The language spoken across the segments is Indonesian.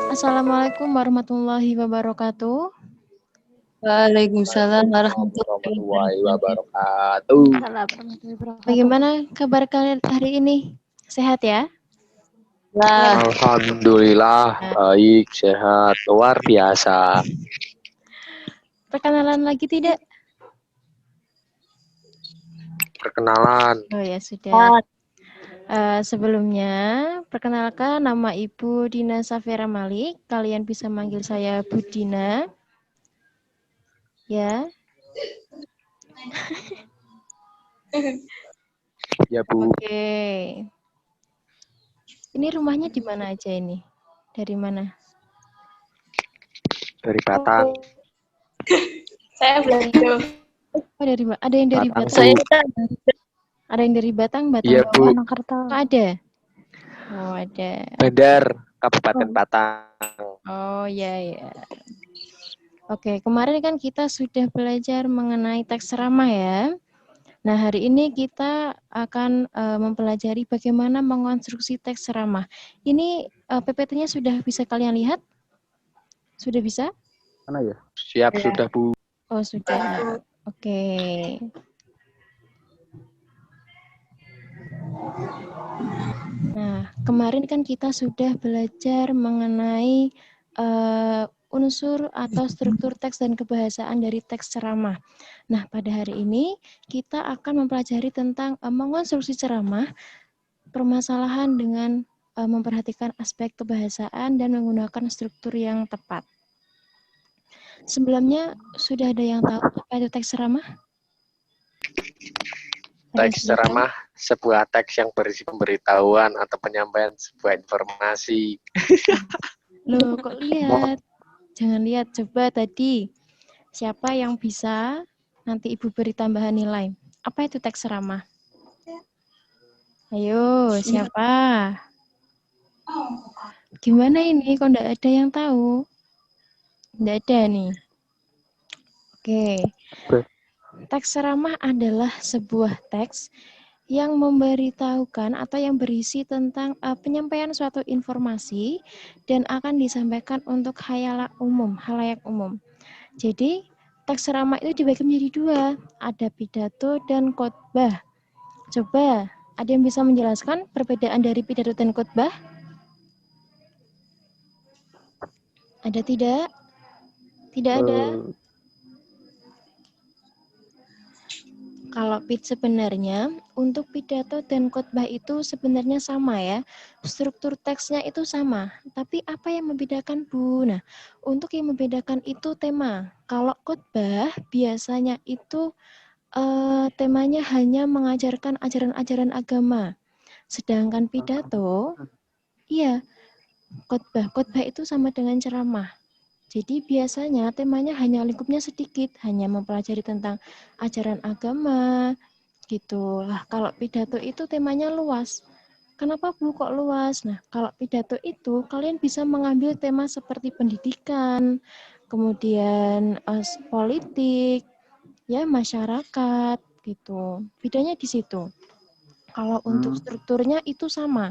Assalamualaikum warahmatullahi wabarakatuh. Waalaikumsalam warahmatullahi warahmatullahi wabarakatuh. Bagaimana kabar kalian hari ini? Sehat ya? Alhamdulillah baik, sehat, luar biasa. Perkenalan lagi tidak? Perkenalan, Oh ya sudah. Sebelumnya, perkenalkan nama Ibu Dina Safira Malik. Kalian bisa manggil saya Bu Dina. Ya. ya Bu. Oke. Ini rumahnya di mana aja ini? Dari mana? Dari Batang. Saya Belanda. Oh, dari ada yang dari Batang, Batang. Bu. Ada yang dari Batang, Iya, Bu. Ada. Oh, ada. Bandar, Kabupaten Batang. Oh, ya. Oke, kemarin kan kita sudah belajar mengenai teks ceramah ya. Nah, hari ini kita akan mempelajari bagaimana mengonstruksi teks ceramah. Ini PPT-nya sudah bisa kalian lihat? Sudah bisa? Mana ya? Siap, sudah Bu. Oh, sudah. Oke. Nah, kemarin kan kita sudah belajar mengenai unsur atau struktur teks dan kebahasaan dari teks ceramah. Nah, pada hari ini kita akan mempelajari tentang mengonstruksi ceramah, permasalahan dengan memperhatikan aspek kebahasaan dan menggunakan struktur yang tepat. Sebelumnya sudah ada yang tahu apa itu teks ceramah? Teks ceramah sebuah teks yang berisi pemberitahuan atau penyampaian sebuah informasi. Loh, kok lihat? Jangan lihat, coba tadi. Siapa yang bisa, nanti Ibu beri tambahan nilai. Apa itu teks ceramah? Ayo, siapa? Gimana ini, kok enggak ada yang tahu? Enggak ada nih. Oke. Teks ceramah adalah sebuah teks yang memberitahukan atau yang berisi tentang penyampaian suatu informasi dan akan disampaikan untuk halayak umum. Jadi, teks ceramah itu dibagi menjadi dua, ada pidato dan khotbah. Coba, ada yang bisa menjelaskan perbedaan dari pidato dan khotbah? Ada tidak? Tidak ada. Kalau sebenarnya untuk pidato dan khotbah itu sebenarnya sama ya. Struktur teksnya itu sama. Tapi apa yang membedakan, Bu? Nah, untuk yang membedakan itu tema. Kalau khotbah biasanya itu temanya hanya mengajarkan ajaran-ajaran agama. Sedangkan pidato, iya, khotbah itu sama dengan ceramah. Jadi biasanya temanya hanya lingkupnya sedikit, hanya mempelajari tentang ajaran agama, gitu. Lah, kalau pidato itu temanya luas. Kenapa Bu kok luas? Nah, kalau pidato itu kalian bisa mengambil tema seperti pendidikan, kemudian politik, ya masyarakat, gitu. Bedanya di situ. Kalau untuk strukturnya itu sama.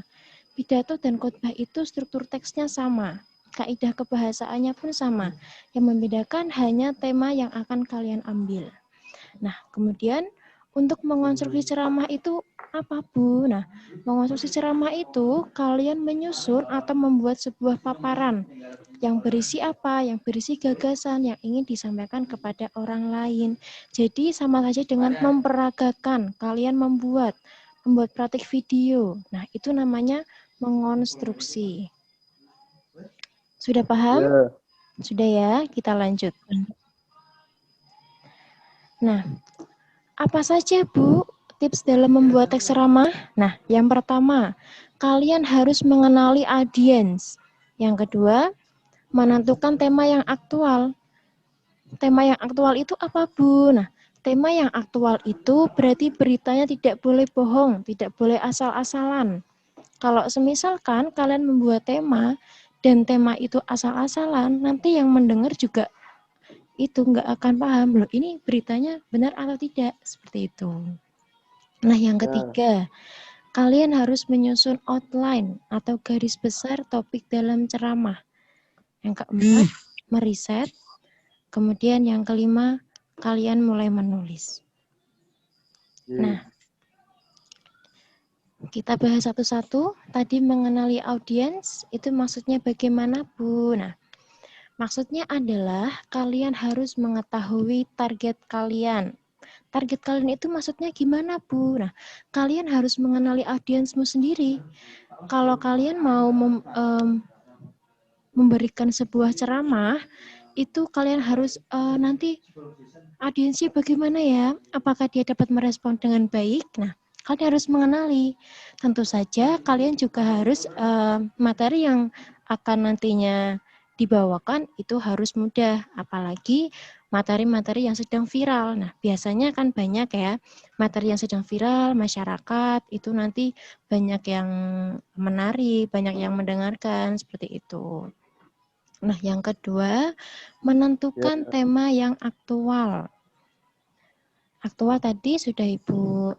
Pidato dan khotbah itu struktur teksnya sama. Kaidah kebahasaannya pun sama. Yang membedakan hanya tema yang akan kalian ambil. Nah, kemudian untuk mengonstruksi ceramah itu apa, Bu? Nah, mengonstruksi ceramah itu kalian menyusun atau membuat sebuah paparan yang berisi apa? Yang berisi gagasan yang ingin disampaikan kepada orang lain. Jadi sama saja dengan memperagakan. Kalian membuat praktik video. Nah, itu namanya mengonstruksi. Sudah paham? Ya. Sudah ya, kita lanjut. Nah, apa saja Bu tips dalam membuat teks ceramah? Nah, yang pertama, kalian harus mengenali audiens. Yang kedua, menentukan tema yang aktual. Tema yang aktual itu apa, Bu? Nah, tema yang aktual itu berarti beritanya tidak boleh bohong, tidak boleh asal-asalan. Kalau semisalkan kalian membuat tema dan tema itu asal-asalan, nanti yang mendengar juga itu nggak akan paham loh ini beritanya benar atau tidak, seperti itu. Nah, yang ketiga, kalian harus menyusun outline atau garis besar topik dalam ceramah. Yang keempat, meriset. Kemudian yang kelima, kalian mulai menulis. Nah, kita bahas satu-satu. Tadi mengenali audiens, itu maksudnya bagaimana, Bu? Nah, maksudnya adalah kalian harus mengetahui target kalian. Target kalian itu maksudnya gimana, Bu? Nah, kalian harus mengenali audiensmu sendiri. Kalau kalian mau memberikan sebuah ceramah, itu kalian harus nanti audiensnya bagaimana ya? Apakah dia dapat merespon dengan baik? Nah, kalian harus mengenali. Tentu saja kalian juga harus materi yang akan nantinya dibawakan itu harus mudah, apalagi materi-materi yang sedang viral. Nah, biasanya kan banyak ya materi yang sedang viral, masyarakat itu nanti banyak yang menarik, banyak yang mendengarkan, seperti itu. Nah, yang kedua, menentukan tema yang aktual. Aktual tadi sudah Ibu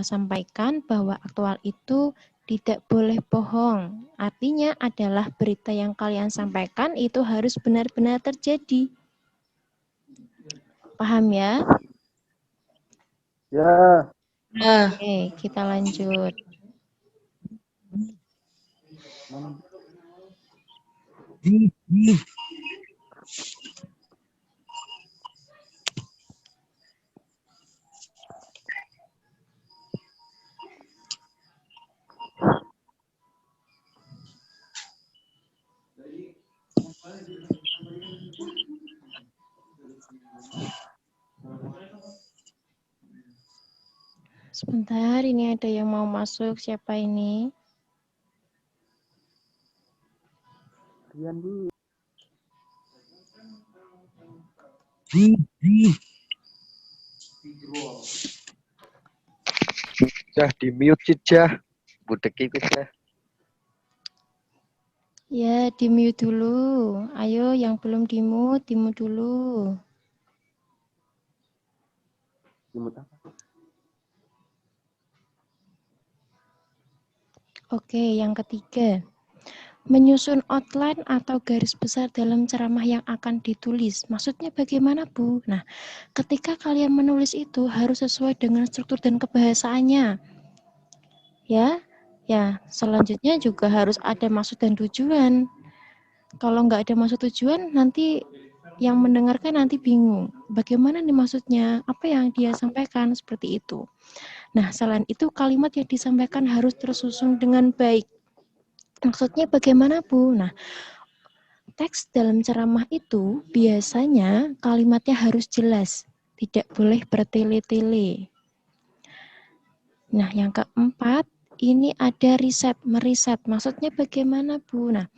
sampaikan bahwa aktual itu tidak boleh bohong. Artinya adalah berita yang kalian sampaikan itu harus benar-benar terjadi. Paham ya? Ya. Oke, kita lanjut. Sebentar, ini ada yang mau masuk. Siapa ini? Rian dulu. Jah di mute Jah. Budek itu Jah. Ya, di-mute dulu. Ayo, yang belum di-mute dulu. Dimut apa? Oke, yang ketiga. Menyusun outline atau garis besar dalam ceramah yang akan ditulis. Maksudnya bagaimana, Bu? Nah, ketika kalian menulis itu harus sesuai dengan struktur dan kebahasaannya. Ya, selanjutnya juga harus ada maksud dan tujuan. Kalau nggak ada maksud tujuan, nanti yang mendengarkan nanti bingung. Bagaimana nih maksudnya? Apa yang dia sampaikan? Seperti itu. Nah, selain itu kalimat yang disampaikan harus tersusun dengan baik. Maksudnya bagaimana, Bu? Nah, teks dalam ceramah itu biasanya kalimatnya harus jelas, tidak boleh bertele-tele. Nah, yang keempat, ini ada meriset. Maksudnya bagaimana, Bu? Nah,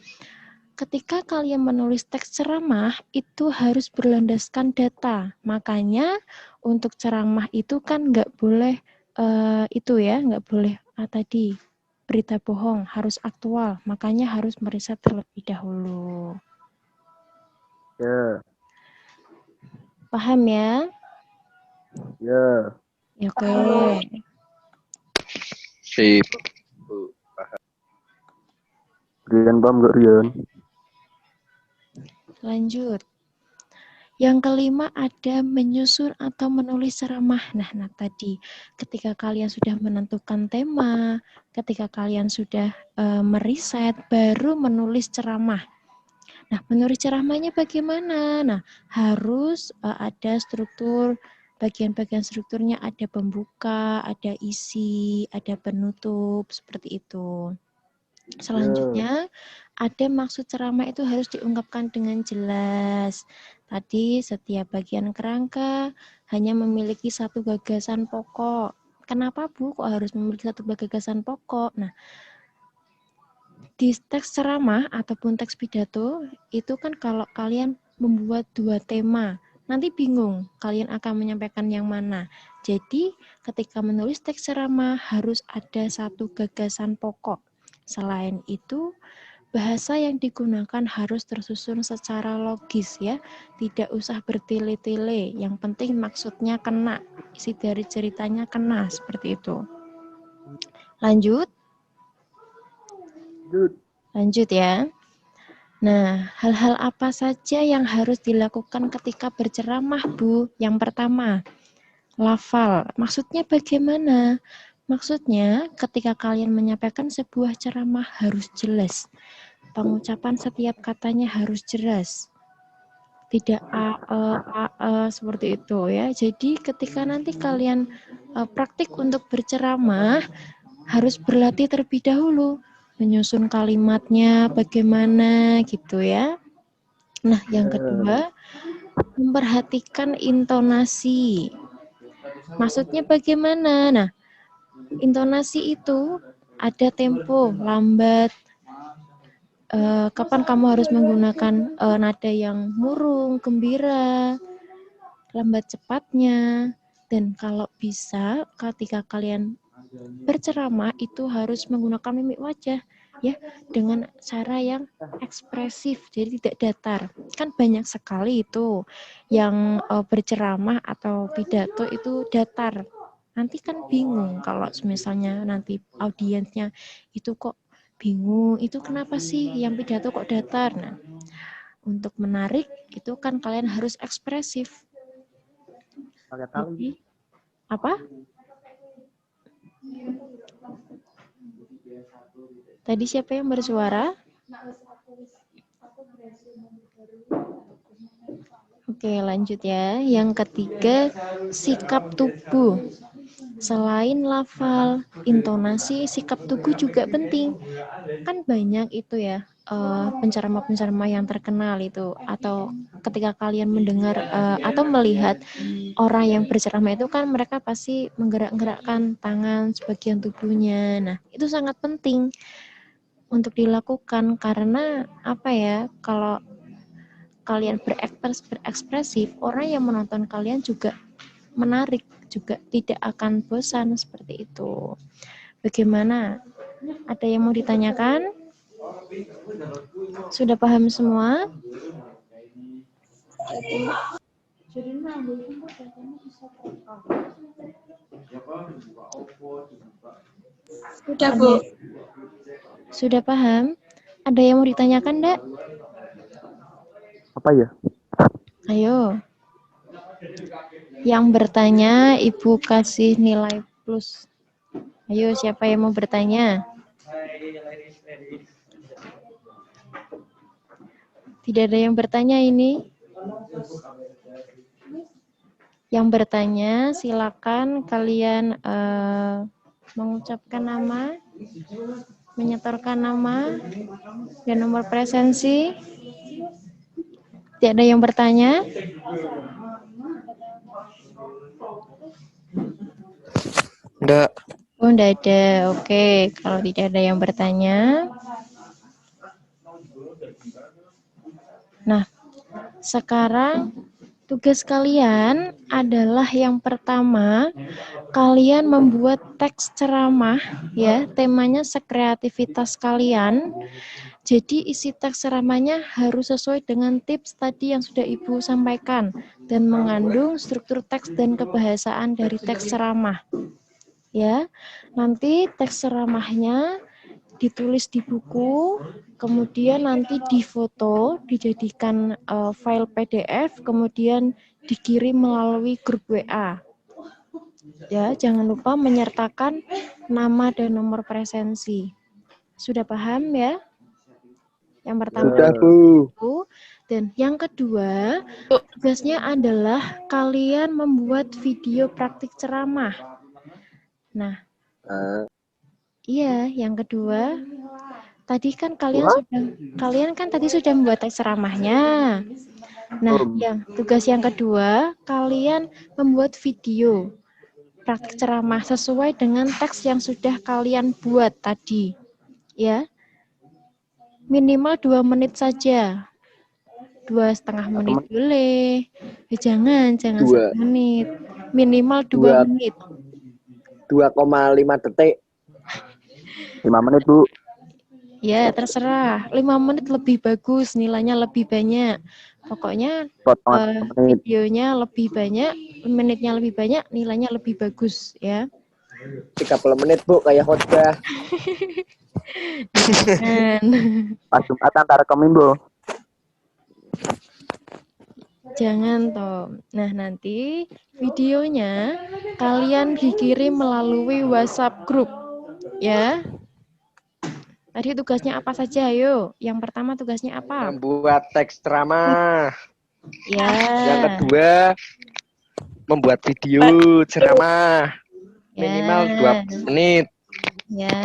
ketika kalian menulis teks ceramah, itu harus berlandaskan data. Makanya untuk ceramah itu kan nggak boleh nggak boleh tadi berita bohong, harus aktual. Makanya harus meriset terlebih dahulu. Ya. Paham ya? Ya. Oke. Sip. Rian paham nggak Rian? Lanjut. Yang kelima ada menyusun atau menulis ceramah. Nah tadi ketika kalian sudah menentukan tema, ketika kalian sudah meriset, baru menulis ceramah. Nah, menulis ceramahnya bagaimana? Nah, harus ada struktur, bagian-bagian strukturnya ada pembuka, ada isi, ada penutup, seperti itu. Selanjutnya, ada maksud ceramah itu harus diungkapkan dengan jelas. Tadi setiap bagian kerangka hanya memiliki satu gagasan pokok. Kenapa, Bu, kok harus memiliki satu gagasan pokok? Nah, di teks ceramah ataupun teks pidato, itu kan kalau kalian membuat dua tema, nanti bingung kalian akan menyampaikan yang mana. Jadi, ketika menulis teks ceramah harus ada satu gagasan pokok. Selain itu, bahasa yang digunakan harus tersusun secara logis ya, tidak usah bertele-tele. Yang penting maksudnya kena, isi dari ceritanya kena, seperti itu. Lanjut ya. Nah, hal-hal apa saja yang harus dilakukan ketika berceramah, Bu? Yang pertama, lafal. Maksudnya bagaimana? Maksudnya, ketika kalian menyampaikan sebuah ceramah harus jelas. Pengucapan setiap katanya harus jelas. Tidak seperti itu ya. Jadi ketika nanti kalian praktik untuk berceramah, harus berlatih terlebih dahulu. Menyusun kalimatnya bagaimana gitu ya. Nah, yang kedua, memperhatikan intonasi. Maksudnya bagaimana? Nah, intonasi itu ada tempo, lambat. Kapan kamu harus menggunakan nada yang murung, gembira, lambat cepatnya. Dan kalau bisa, ketika kalian berceramah itu harus menggunakan mimik wajah ya, dengan cara yang ekspresif, jadi tidak datar. Kan banyak sekali itu yang berceramah atau pidato itu datar. Nanti kan bingung kalau misalnya nanti audiensnya itu kok bingung, itu kenapa sih yang pidato kok datar. Nah, untuk menarik itu kan kalian harus ekspresif. Jadi, apa? Tadi siapa yang bersuara? Oke, lanjut ya. Yang ketiga, sikap tubuh. Selain lafal, intonasi, sikap tubuh juga penting. Kan banyak itu ya, penceramah-penceramah yang terkenal itu. Atau ketika kalian mendengar atau melihat orang yang berceramah itu kan mereka pasti menggerak-gerakkan tangan sebagian tubuhnya. Nah, itu sangat penting untuk dilakukan karena apa ya, kalau kalian berekspresif, orang yang menonton kalian juga menarik, juga tidak akan bosan seperti itu. Bagaimana? Ada yang mau ditanyakan? Sudah paham semua? Sudah, Bu. Sudah paham? Ada yang mau ditanyakan, Dak? Apa ya? Ayo. Yang bertanya, Ibu kasih nilai plus. Ayo, siapa yang mau bertanya? Tidak ada yang bertanya ini. Yang bertanya, silakan kalian mengucapkan nama, menyetorkan nama, dan nomor presensi. Tidak ada yang bertanya? Enggak. Oh, tidak ada. Oke, kalau tidak ada yang bertanya. Nah, sekarang tugas kalian adalah yang pertama, kalian membuat teks ceramah, ya, temanya sekreativitas kalian. Jadi isi teks ceramahnya harus sesuai dengan tips tadi yang sudah Ibu sampaikan dan mengandung struktur teks dan kebahasaan dari teks ceramah. Ya, nanti teks ceramahnya ditulis di buku, kemudian nanti difoto, dijadikan file PDF, kemudian dikirim melalui grup WA. Ya, jangan lupa menyertakan nama dan nomor presensi. Sudah paham ya? Yang pertama Sudah, Bu. itu, dan yang kedua, tugasnya adalah kalian membuat video praktik ceramah. Nah, iya, yang kedua, tadi kan kalian kan tadi sudah membuat teks ceramahnya. Nah, yang tugas yang kedua, kalian membuat video praktik ceramah sesuai dengan teks yang sudah kalian buat tadi. Ya. Minimal 2 menit saja. 2,5 menit boleh. Jangan 1 menit. Minimal 2 menit. 2,5 detik. 5 menit, Bu. Ya, terserah. 5 menit lebih bagus, nilainya lebih banyak. Pokoknya videonya lebih banyak, menitnya lebih banyak, nilainya lebih bagus ya. 30 menit, Bu, kayak khotbah. Jangan. Pas Jumat antara rekemin, Bu. Jangan toh. Nah, nanti videonya kalian dikirim melalui WhatsApp grup ya. Tadi tugasnya apa saja? Ayo. Yang pertama tugasnya apa? Membuat teks ceramah. Ya. Yang kedua, membuat video ceramah. Minimal 20 menit. Ya.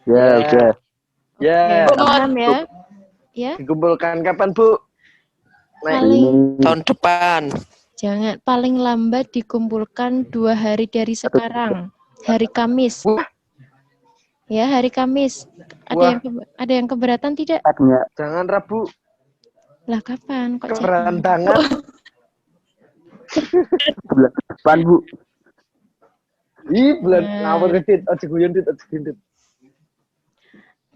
Ya, udah. Ya. Oke, paham ya? Ya. Dikumpulkan kapan, Bu? Paling Tahun depan. jangan paling lambat dikumpulkan 2 hari dari sekarang. Hari Kamis. Wah. Ya, hari Kamis. Wah. Ada yang keberatan tidak? Tagnya. Jangan Rabu. Lah kapan kok Keberatan jangan? banget. Bulan depan, Bu. Ih, bulan ngawur dit, aja guyon dit, aja gendit.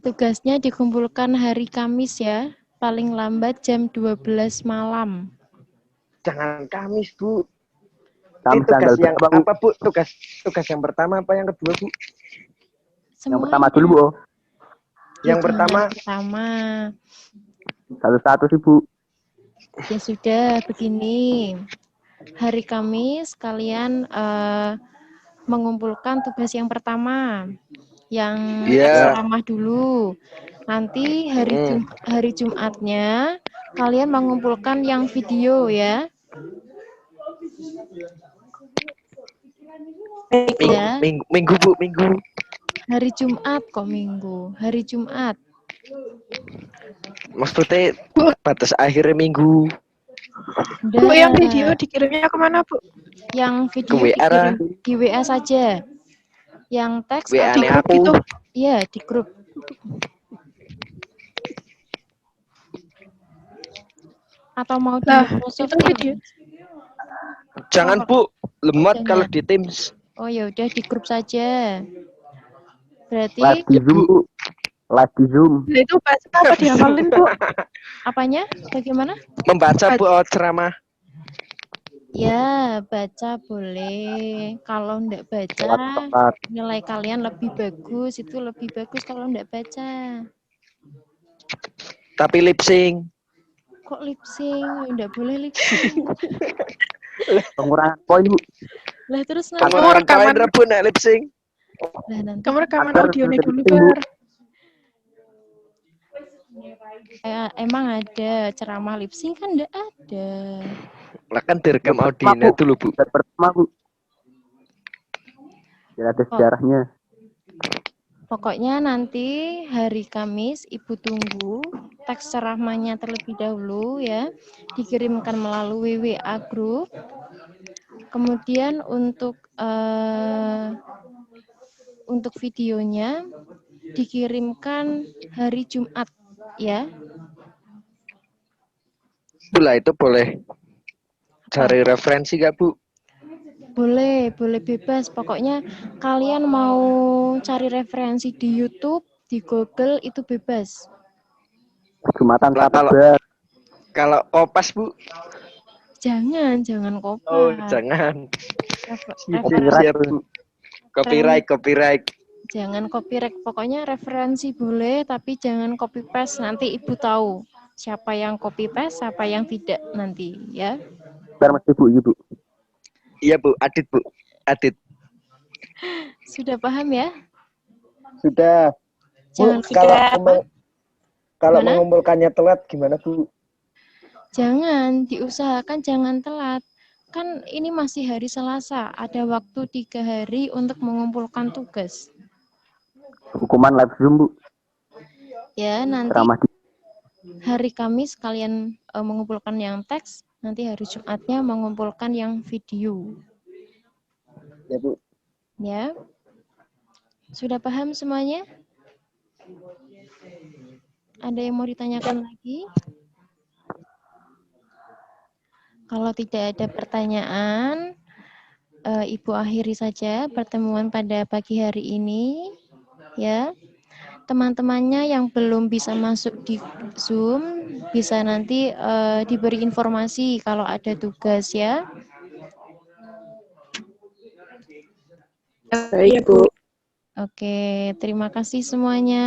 Tugasnya dikumpulkan hari Kamis ya. Paling lambat jam 12 malam. Jangan Kamis, Bu. Kamis Tugas tanggal yang berapa, Bu? apa, Bu? Tugas yang pertama apa yang kedua, Bu? Yang pertama dulu, Bu. Yang pertama. Pertama. Satu-satu sih, Bu. Ya sudah, begini. Hari Kamis kalian mengumpulkan tugas yang pertama. Yang ceramah dulu. Nanti hari Jumatnya kalian mengumpulkan yang video ya. Minggu, Bu, minggu. Hari Jumat kok minggu. Hari Jumat. Maksudnya batas akhirnya minggu. Bu, yang video dikirimnya kemana, Bu? Yang video Ke WA dikirim di WA saja. Yang teks WA di grup aku. itu. Iya, di grup. Atau mau di Microsoft video. Jangan, Bu. Lemot Jangan. kalau di Teams. Oh ya udah di grup saja. Berarti Live di Zoom, Bu. Live di Zoom. Nah, itu baca apa dihafalin, Bu? apanya? Bagaimana? Membaca, Bu, ceramah. Ya, baca boleh. Kalau enggak baca, Tepat. nilai kalian lebih bagus. Itu lebih bagus kalau enggak baca. Tapi lip sync. Kok lip sync? Enggak boleh lip sync. Pengurangan poin, Bu. Lah terus nanti Kamu rekaman. Rebu nek lip sync. lah nanti Kamu rekaman Agar audionya bisa dulu, ditunggu. Bar. emang ada ceramah lip sync kan enggak ada. Lah kan direkam Bu. audionya dulu, Bu. Dan pertama, Bu. Biar ada sejarahnya. Pokoknya nanti hari Kamis Ibu tunggu teks ceramahnya terlebih dahulu ya. Dikirimkan melalui WA grup. Kemudian untuk videonya dikirimkan hari Jumat ya. Itulah itu boleh cari referensi gak, Bu? Boleh bebas. Pokoknya kalian mau cari referensi di YouTube, di Google itu bebas. Jumatan Lah, kalau kopas, Bu? Jangan kopas. Oh, jangan. Copyright, Bu. Copyright. Jangan copyright. Pokoknya referensi boleh, tapi jangan copy paste. Nanti Ibu tahu siapa yang copy paste, siapa yang tidak nanti ya. Biar mesti, Bu, Bu. Iya, Bu. Adit, Bu. Adit. Sudah paham ya? Sudah. Jangan kalau mengumpulkannya telat gimana, Bu? Jangan, diusahakan jangan telat. Kan ini masih hari Selasa, ada waktu 3 hari untuk mengumpulkan tugas. Hukuman live Zoom, Bu. Ya, nanti hari Kamis kalian mengumpulkan yang teks, nanti hari Jumatnya mengumpulkan yang video. Ya, Bu. Ya. Sudah paham semuanya? Ada yang mau ditanyakan lagi? Kalau tidak ada pertanyaan, Ibu akhiri saja pertemuan pada pagi hari ini. Ya, teman-temannya yang belum bisa masuk di Zoom, bisa nanti diberi informasi kalau ada tugas ya. Baik, Bu. Oke, terima kasih semuanya.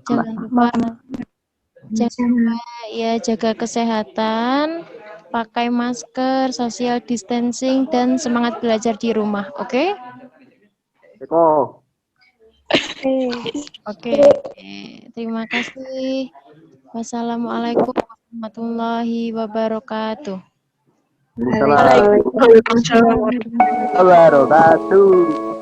Jangan lupa Jangan lupa ya jaga kesehatan, pakai masker, social distancing, dan semangat belajar di rumah. Oke? Eko. Oke. Terima kasih. Wassalamualaikum warahmatullahi wabarakatuh. Waalaikumsalam Waalaikumsalam warahmatullahi warahmatullahi wabarakatuh.